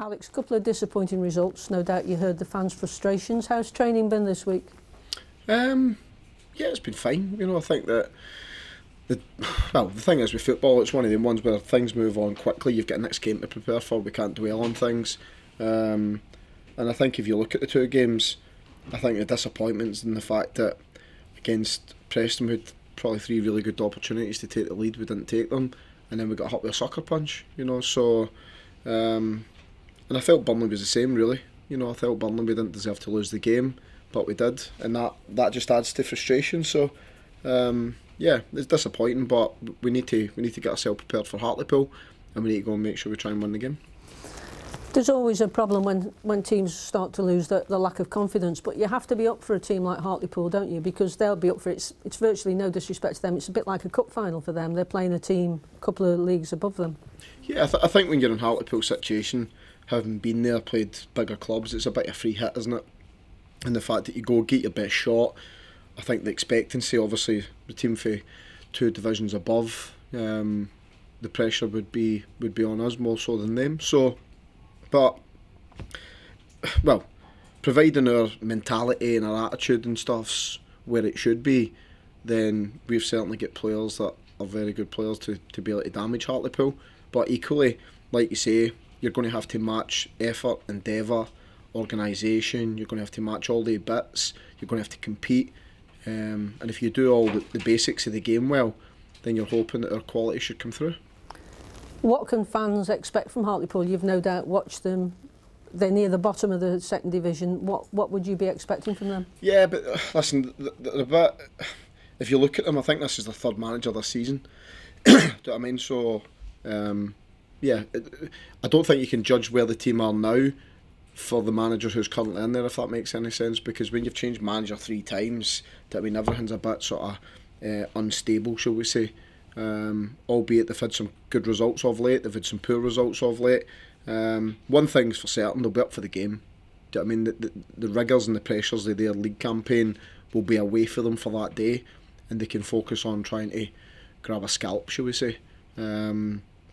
Alex, a couple of disappointing results. No doubt you heard the fans' frustrations. How's training been this week? Yeah, it's been fine. I think that the thing is with football, it's one of them ones where things move on quickly. You've got a next game to prepare for. We can't dwell on things. And I think if you look at the two games, I think the disappointment's in the fact that against Preston we had probably 3 really good opportunities to take the lead. We didn't take them, and then we got hit with a sucker punch. So. And I felt Burnley was the same, really. I felt Burnley, we didn't deserve to lose the game, but we did, and that just adds to frustration. So, it's disappointing, but we need to get ourselves prepared for Hartlepool, and we need to go and make sure we try and win the game. There's always a problem when teams start to lose the lack of confidence, but you have to be up for a team like Hartlepool, don't you? Because they'll be up for it. It's virtually no disrespect to them. It's a bit like a cup final for them. They're playing a team a couple of leagues above them. Yeah, I think when you're in Hartlepool's situation, having been there, played bigger clubs, it's a bit of a free hit, isn't it? And the fact that you go get your best shot, I think the expectancy, obviously, the team for 2 divisions above, the pressure would be on us more so than them. So, but, well, providing our mentality and our attitude and stuff's where it should be, then we've certainly got players that are very good players to be able to damage Hartlepool. But equally, like you say, you're going to have to match effort, endeavour, organisation. You're going to have to match all the bits. You're going to have to compete. And if you do all the basics of the game well, then you're hoping that our quality should come through. What can fans expect from Hartlepool? You've no doubt watched them. They're near the bottom of the second division. What would you be expecting from them? Yeah, but listen, the bit, if you look at them, I think this is the 3rd manager this season. Do you know what I mean? So, I don't think you can judge where the team are now for the manager who's currently in there, if that makes any sense, because when you've changed manager 3 times, everything's a bit sort of unstable, shall we say. Albeit they've had some good results of late, they've had some poor results of late. One thing's for certain, they'll be up for the game. Do you know what I mean? The rigours and the pressures of their league campaign will be away for them for that day, and they can focus on trying to grab a scalp, shall we say.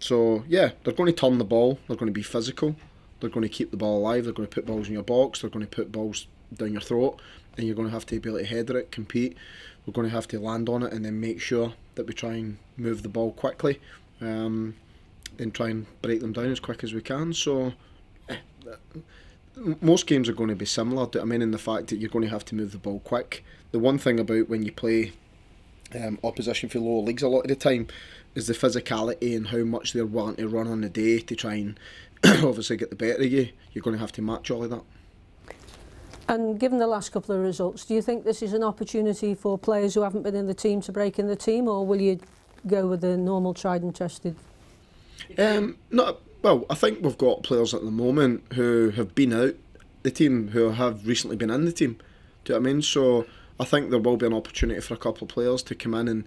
So, they're going to turn the ball, they're going to be physical, they're going to keep the ball alive, they're going to put balls in your box, they're going to put balls down your throat, and you're going to have to be able to header it, compete. We're going to have to land on it and then make sure that we try and move the ball quickly, and try and break them down as quick as we can. So, most games are going to be similar, in the fact that you're going to have to move the ball quick. The one thing about when you play opposition for lower leagues a lot of the time is the physicality and how much they're willing to run on the day to try and obviously get the better of you. You're going to have to match all of that. And given the last couple of results, do you think this is an opportunity for players who haven't been in the team to break in the team, or will you go with the normal tried and tested? I think we've got players at the moment who have been out the team, who have recently been in the team. Do you know what I mean? So I think there will be an opportunity for a couple of players to come in and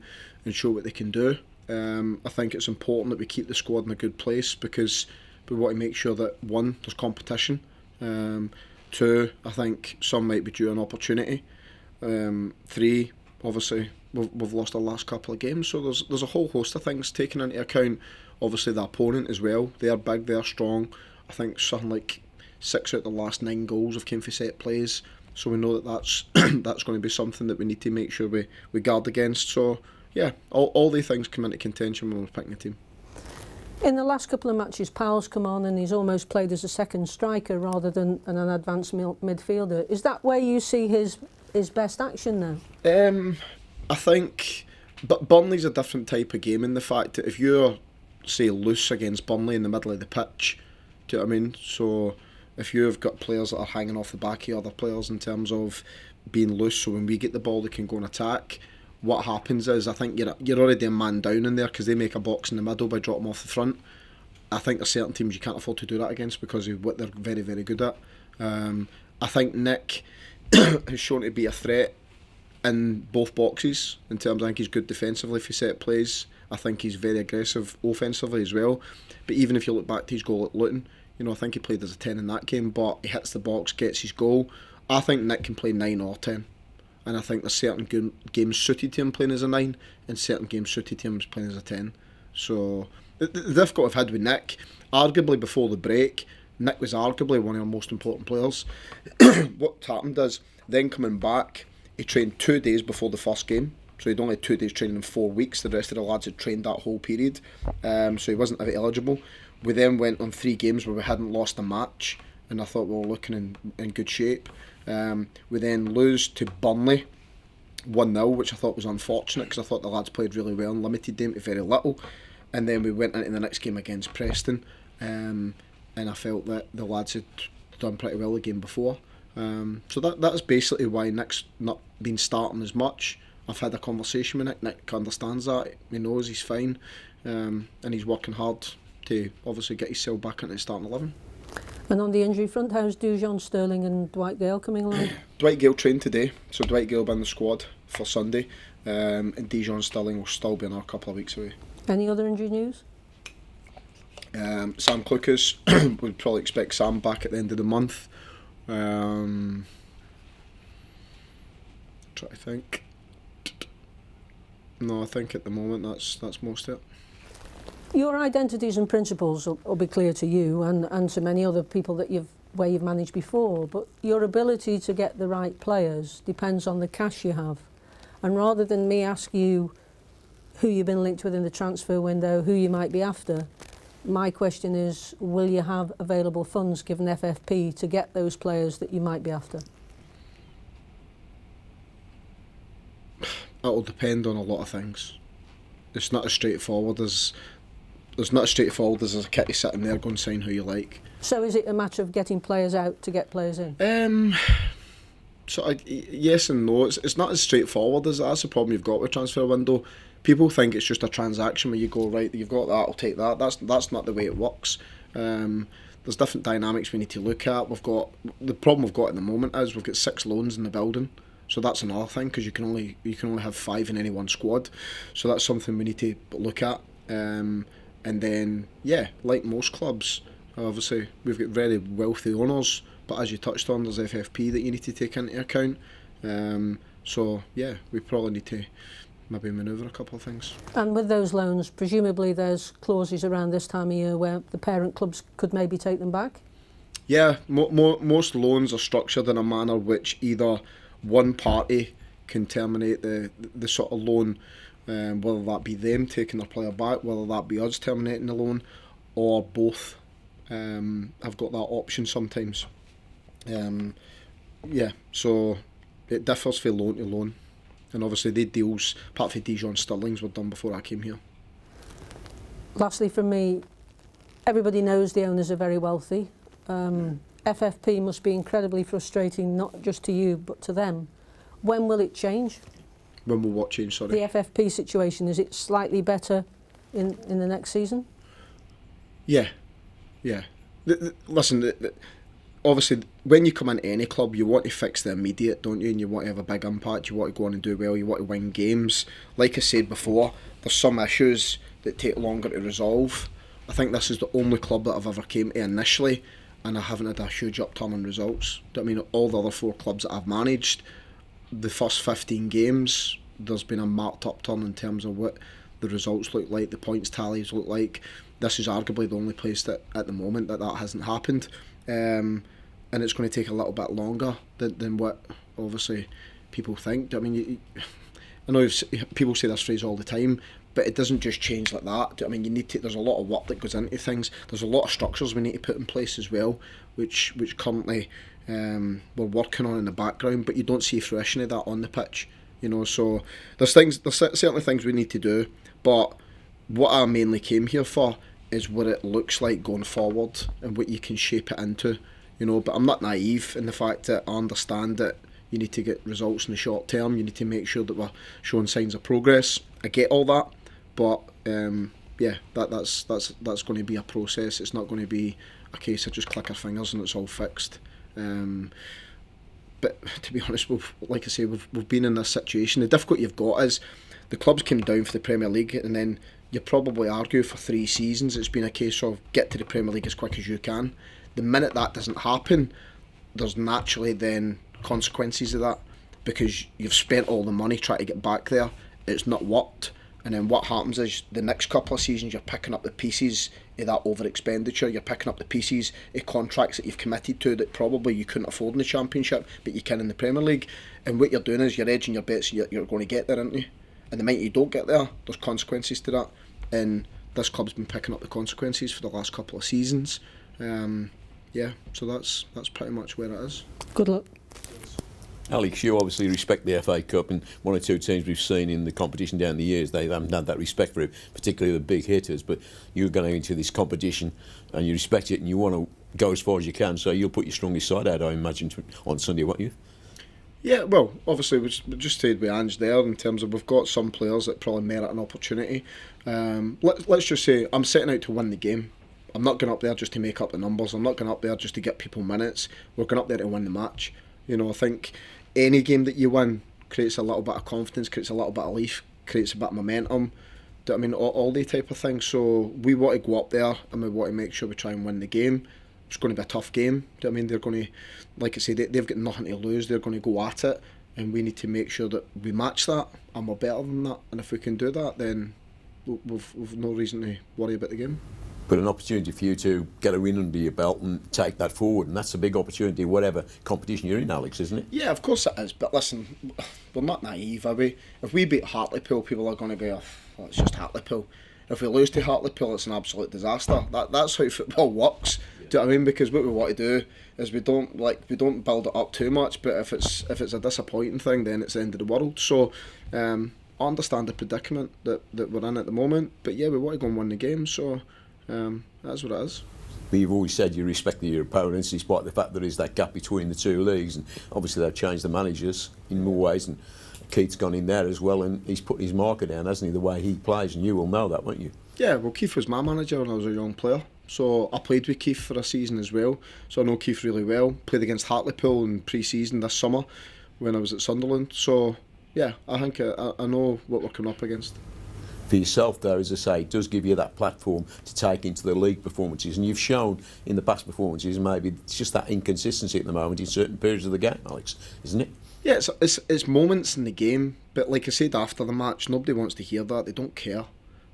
show what they can do. I think it's important that we keep the squad in a good place, because we want to make sure that, 1, there's competition. 2, I think some might be due an opportunity. 3, obviously we've lost our last couple of games, so there's a whole host of things taken into account. Obviously the opponent as well, they're big, they're strong. I think something like 6 out of the last 9 goals have came for set plays, so we know that's that's going to be something that we need to make sure we guard against. So all these things come into contention when we're picking a team. In the last couple of matches, Powell's come on and he's almost played as a second striker rather than an advanced midfielder. Is that where you see his best action now? I think, but Burnley's a different type of game in the fact that if you're, say, loose against Burnley in the middle of the pitch, do you know what I mean? So if you've got players that are hanging off the back of other players in terms of being loose, so when we get the ball they can go and attack, what happens is, I think you're already a man down in there because they make a box in the middle by dropping off the front. I think there's certain teams you can't afford to do that against because of what they're very, very good at. I think Nick has shown to be a threat in both boxes in terms, I think he's good defensively for set plays. I think he's very aggressive offensively as well. But even if you look back to his goal at Luton, I think he played as a 10 in that game, but he hits the box, gets his goal. I think Nick can play 9 or 10. And I think there's certain games suited to him playing as a 9 and certain games suited to him playing as a 10. So the difficulty I've had with Nick, arguably before the break, Nick was arguably one of our most important players. What happened is, then coming back, he trained 2 days before the first game. So he'd only had 2 days training in 4 weeks. The rest of the lads had trained that whole period. So he wasn't eligible. We then went on 3 games where we hadn't lost a match, and I thought we were looking in good shape. We then lose to Burnley 1-0, which I thought was unfortunate because I thought the lads played really well and limited them to very little. And then we went into the next game against Preston, and I felt that the lads had done pretty well the game before. So that's basically why Nick's not been starting as much. I've had a conversation with Nick. Nick understands that. He knows he's fine, and he's working hard to obviously get himself back into the starting 11. And on the injury front, how's Dujon Sterling and Dwight Gale coming along? Dwight Gale trained today, so Dwight Gale will be in the squad for Sunday, and Dijon Sterling will still be another couple of weeks away. Any other injury news? Sam Clucas, we'd probably expect Sam back at the end of the month. Try to think. No, I think at the moment that's most of it. Your identities and principles will be clear to you and to many other people that you've managed before, but your ability to get the right players depends on the cash you have. And rather than me ask you who you've been linked with in the transfer window, who you might be after, my question is, will you have available funds given FFP to get those players that you might be after? That will depend on a lot of things. It's not as straightforward as a kitty sitting there going sign who you like. So is it a matter of getting players out to get players in? Yes and no. It's not as straightforward as that. That's the problem you've got with transfer window. People think it's just a transaction where you go, right, you've got that, I'll take that. That's not the way it works. There's different dynamics we need to look at. The problem we've got at the moment is we've got 6 loans in the building. So that's another thing, because you can only have 5 in any one squad. So that's something we need to look at. And then, like most clubs, obviously we've got very wealthy owners, but as you touched on, there's FFP that you need to take into account. We probably need to maybe manoeuvre a couple of things. And with those loans, presumably there's clauses around this time of year where the parent clubs could maybe take them back? Yeah, most loans are structured in a manner which either one party can terminate the sort of loan, whether that be them taking their player back, whether that be us terminating the loan, or both have got that option sometimes. So it differs from loan to loan, and obviously the deals, apart from Dijon Sterling's, were done before I came here. Lastly from me, everybody knows the owners are very wealthy. FFP must be incredibly frustrating, not just to you but to them. When will it change? When will what change, sorry? The FFP situation, is it slightly better in the next season? Yeah. Listen, obviously when you come into any club you want to fix the immediate, don't you? And you want to have a big impact, you want to go on and do well, you want to win games. Like I said before, there's some issues that take longer to resolve. I think this is the only club that I've ever came to initially and I haven't had a huge upturn in results. I mean, all the other 4 clubs that I've managed, the first 15 games, there's been a marked upturn in terms of what the results look like, the points tallies look like. This is arguably the only place that at the moment that hasn't happened. And it's going to take a little bit longer than what obviously people think. I mean, I know people say this phrase all the time, but it doesn't just change like that. I mean, there's a lot of work that goes into things. There's a lot of structures we need to put in place as well, which currently we're working on in the background, but you don't see fruition of that on the pitch. So there's certainly things we need to do, but what I mainly came here for is what it looks like going forward and what you can shape it into. But I'm not naive in the fact that I understand that you need to get results in the short term. You need to make sure that we're showing signs of progress. I get all that, but that's going to be a process. It's not going to be a case of just click our fingers and it's all fixed. But to be honest, like I say, we've been in this situation. The difficulty you've got is the clubs came down for the Premier League, and then you probably argue for 3 seasons it's been a case of get to the Premier League as quick as you can. The minute that doesn't happen, there's naturally then consequences of that, because you've spent all the money trying to get back there, it's not worked, and then what happens is the next couple of seasons you're picking up the pieces of that over expenditure. You're picking up the pieces of contracts that you've committed to that probably you couldn't afford in the Championship, but you can in the Premier League. And what you're doing is you're edging your bets. You're going to get there, aren't you? And the minute you don't get there, there's consequences to that. And this club's been picking up the consequences for the last couple of seasons. So that's pretty much where it is. Good luck. Alex, you obviously respect the FA Cup, and one or two teams we've seen in the competition down the years, they haven't had that respect for it, particularly the big hitters. But you're going into this competition and you respect it and you want to go as far as you can, so you'll put your strongest side out, I imagine, on Sunday, won't you? Yeah, well, obviously we just stayed with Ange there in terms of we've got some players that probably merit an opportunity. Let's just say I'm setting out to win the game. I'm not going up there just to make up the numbers. I'm not going up there just to get people minutes. We're going up there to win the match. You know, I think any game that you win creates a little bit of confidence, creates a little bit of life, creates a bit of momentum. I mean, all the type of things. So we want to go up there and we want to make sure we try and win the game. It's going to be a tough game. I mean, they're going to, like I say, they've got nothing to lose. They're going to go at it, and we need to make sure that we match that and we're better than that. And if we can do that, then we've no reason to worry about the game. But an opportunity for you to get a win under your belt and take that forward, and that's a big opportunity, whatever competition you're in, Alex, isn't it? Yeah, of course it is. But listen, we're not naive, are we? If we beat Hartlepool, people are going to go, oh, it's just Hartlepool. If we lose to Hartlepool, it's an absolute disaster. That's how football works. Do you know what I mean? Because what we want to do is we don't build it up too much. But if it's a disappointing thing, then it's the end of the world. So I understand the predicament that we're in at the moment. But yeah, we want to go and win the game. So that's what it is. But you've always said you respect your opponents, despite the fact there is that gap between the two leagues, and obviously they've changed the managers in more ways, and Keith's gone in there as well, and he's put his marker down, hasn't he, the way he plays, and you will know that, won't you? Yeah, well, Keith was my manager when I was a young player, so I played with Keith for a season as well, so I know Keith really well. Played against Hartlepool in pre-season this summer when I was at Sunderland, so yeah, I think I know what we're coming up against. For yourself, though, as I say, it does give you that platform to take into the league performances, and you've shown in the past performances maybe it's just that inconsistency at the moment in certain periods of the game, Alex, isn't it? Yeah, it's moments in the game, but like I said after the match, nobody wants to hear that. They don't care.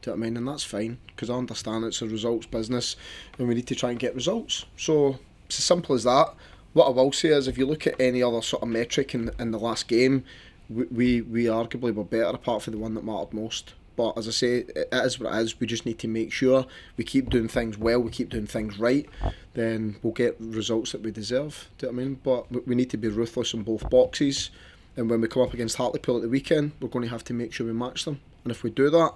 Do you know what I mean? And that's fine, because I understand it's a results business and we need to try and get results. So it's as simple as that. What I will say is if you look at any other sort of metric in the last game, we arguably were better apart from the one that mattered most. But as I say, it is what it is. We just need to make sure we keep doing things well, we keep doing things right, then we'll get results that we deserve. Do you know what I mean? But we need to be ruthless in both boxes. And when we come up against Hartlepool at the weekend, we're going to have to make sure we match them. And if we do that,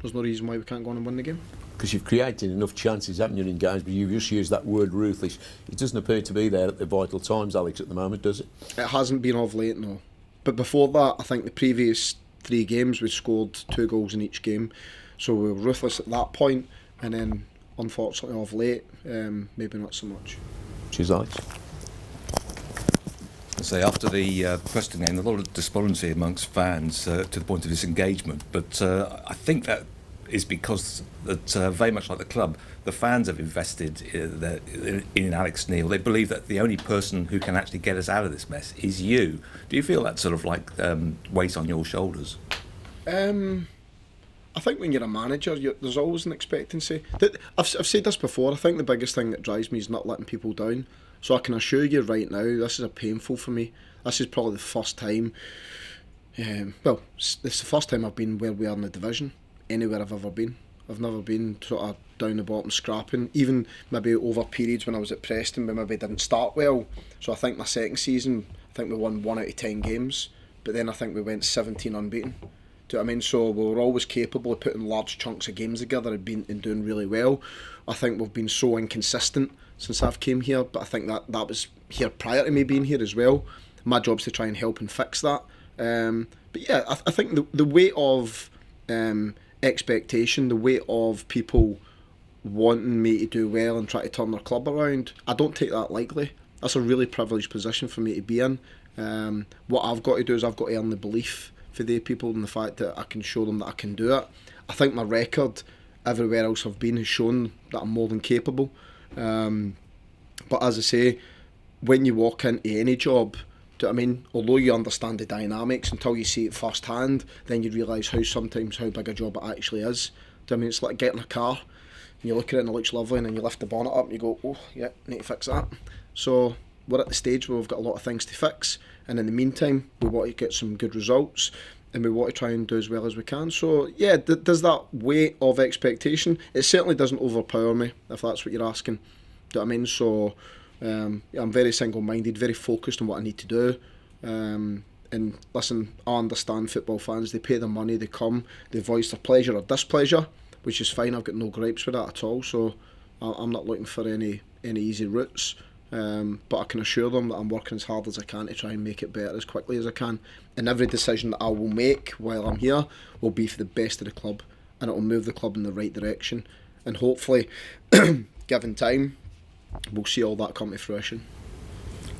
there's no reason why we can't go on and win the game. Because you've created enough chances, haven't you, in games, but you've just used that word ruthless. It doesn't appear to be there at the vital times, Alex, at the moment, does it? It hasn't been of late, no. But before that, I think the previous 3 games we scored 2 goals in each game, so we were ruthless at that point, and then unfortunately of late maybe not so much. Cheers, Alex. Say after the Preston game, a lot of despondency amongst fans to the point of disengagement, but I think that is because that very much like the club, the fans have invested in Alex Neil. They believe that the only person who can actually get us out of this mess is you. Do you feel that sort of like weight on your shoulders? I think when you're a manager, there's always an expectancy. I've said this before, I think the biggest thing that drives me is not letting people down. So I can assure you right now, this is painful for me. This is probably the first time, it's the first time I've been where we are in the division, anywhere I've ever been. I've never been sort of down the bottom scrapping, even maybe over periods when I was at Preston, we maybe didn't start well. So I think my second season, I think we won 1 out of 10 games, but then I think we went 17 unbeaten. Do you know what I mean? So we were always capable of putting large chunks of games together and doing really well. I think we've been so inconsistent since I've came here, but I think that was here prior to me being here as well. My job's to try and help and fix that. But yeah, I think the weight of expectation, the weight of people wanting me to do well and try to turn their club around, I don't take that lightly. That's a really privileged position for me to be in. What I've got to do is I've got to earn the belief for the people and the fact that I can show them that I can do it. I think my record everywhere else I've been has shown that I'm more than capable. But as I say, when you walk into any job, do you know what I mean? Although you understand the dynamics, until you see it firsthand, then you realise how big a job it actually is. Do you know what I mean? It's like getting a car. you look at it and it looks lovely, and then you lift the bonnet up and you go, oh yeah, need to fix that. So we're at the stage where we've got a lot of things to fix, and in the meantime we want to get some good results, and we want to try and do as well as we can. So yeah, does that weight of expectation? It certainly doesn't overpower me, if that's what you're asking. Do you know what I mean? So yeah, I'm very single-minded, very focused on what I need to do. And listen, I understand football fans, they pay their money, they come, they voice their pleasure or displeasure, which is fine. I've got no gripes with that at all. So I'm not looking for any easy routes. But I can assure them that I'm working as hard as I can to try and make it better as quickly as I can. And every decision that I will make while I'm here will be for the best of the club, and it will move the club in the right direction. And hopefully, given time, we'll see all that come to fruition.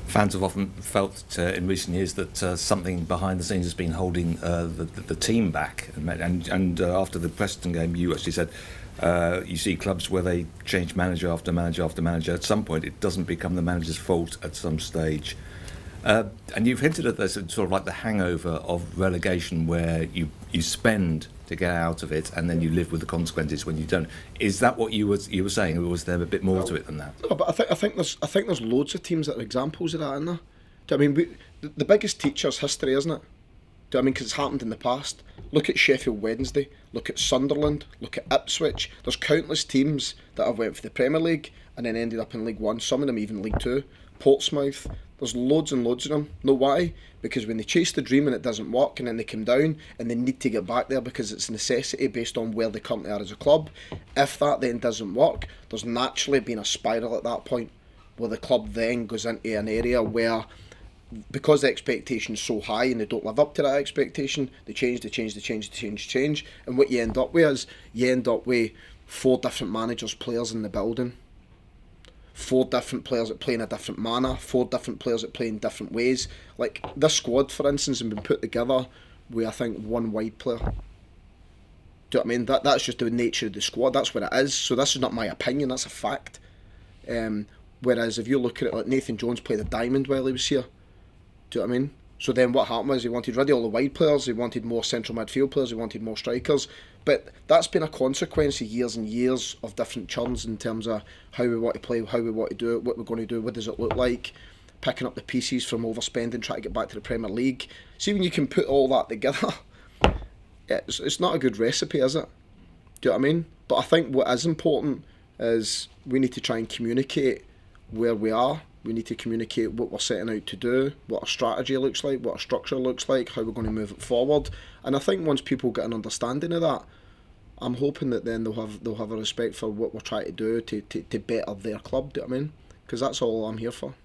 Fans have often felt in recent years that something behind the scenes has been holding the team back. And after the Preston game, you actually said you see clubs where they change manager after manager after manager. At some point, it doesn't become the manager's fault at some stage. And you've hinted at this sort of like the hangover of relegation, where you spend to get out of it, and then you live with the consequences when you don't. Is that what you were saying, or was there a bit more to it than that? No, but I think there's loads of teams that are examples of that in there. Do you know what I mean? The biggest teacher is history, isn't it? Do you know what I mean? Because it's happened in the past. Look at Sheffield Wednesday. Look at Sunderland. Look at Ipswich. There's countless teams that have went for the Premier League and then ended up in League One. Some of them even League Two. Portsmouth. There's loads and loads of them. Know why? Because when they chase the dream and it doesn't work, and then they come down and they need to get back there because it's a necessity based on where they currently are as a club. If that then doesn't work, there's naturally been a spiral at that point where the club then goes into an area where, because the expectation's so high and they don't live up to that expectation, they change. And what you end up with is 4 different managers, players in the building. 4 different players that play in a different manner, 4 different players that play in different ways. Like this squad, for instance, has been put together with, I think, 1 wide player. Do you know what I mean? That's just the nature of the squad. That's what it is. So this is not my opinion. That's a fact. Whereas if you look at it, like Nathan Jones played a diamond while he was here. Do you know what I mean? So then what happened was he wanted rid of all the wide players, he wanted more central midfield players, he wanted more strikers. But that's been a consequence of years and years of different churns in terms of how we want to play, how we want to do it, what we're going to do, what does it look like, picking up the pieces from overspending, trying to get back to the Premier League. See, when you can put all that together, it's not a good recipe, is it? Do you know what I mean? But I think what is important is we need to try and communicate where we are. We need to communicate what we're setting out to do, what our strategy looks like, what our structure looks like, how we're going to move it forward. And I think once people get an understanding of that, I'm hoping that then they'll have a respect for what we're trying to do to better their club. Do you know what I mean? Because that's all I'm here for.